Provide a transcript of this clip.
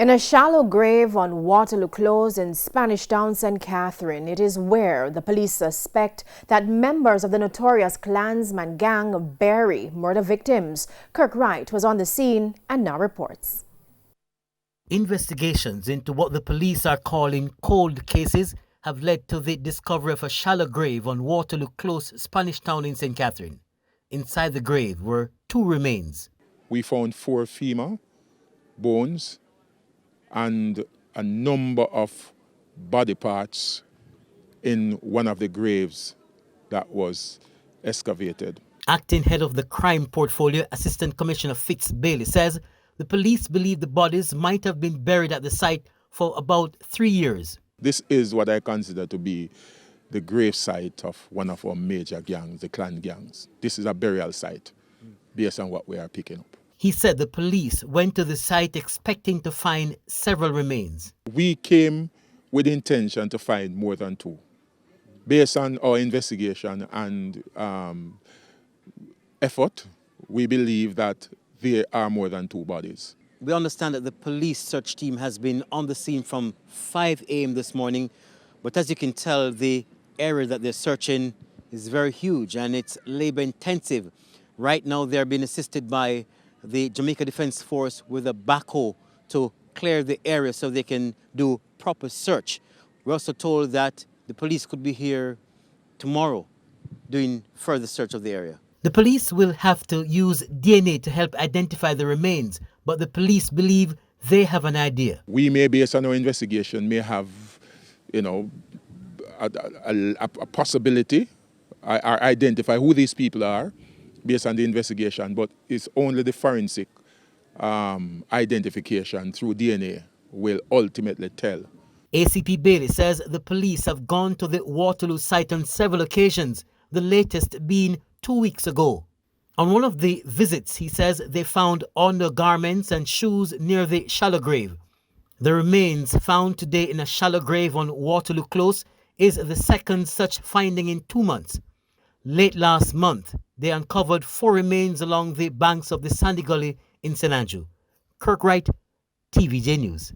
In a shallow grave on Waterloo Close in Spanish Town, St. Catherine, it is where the police suspect that members of the notorious Klansman gang bury murder victims. Kirk Wright was on the scene and now reports. Investigations into what the police are calling cold cases have led to the discovery of a shallow grave on Waterloo Close, Spanish Town in St. Catherine. Inside the grave were two remains. We found 4 femur bones and a number of body parts in one of the graves that was excavated. Acting head of the crime portfolio, Assistant Commissioner Fitz Bailey, says the police believe the bodies might have been buried at the site for about 3 years. This is what I consider to be the grave site of one of our major gangs, the clan gangs. This is a burial site based on what we are picking up. He said the police went to the site expecting to find several remains. We came with the intention to find more than 2. Based on our investigation and effort, we believe that there are more than 2 bodies. We understand that the police search team has been on the scene from 5 a.m. this morning, but as you can tell, the area that they're searching is very huge and it's labor intensive. Right now, they're being assisted by the Jamaica Defense Force with a backhoe to clear the area so they can do proper search. We're also told that the police could be here tomorrow doing further search of the area. The police will have to use DNA to help identify the remains, but the police believe they have an idea. We may, based on our investigation, may have, a possibility or identify who these people are based on the investigation, but it's only the forensic identification through DNA will ultimately tell. ACP Bailey says the police have gone to the Waterloo site on several occasions, the latest being 2 weeks ago. On one of the visits, he says they found undergarments and shoes near the shallow grave. The remains found today in a shallow grave on Waterloo Close is the second such finding in 2 months. Late last month, they uncovered 4 remains along the banks of the Sandy Gully in St. Andrew. Kirk Wright, TVJ News.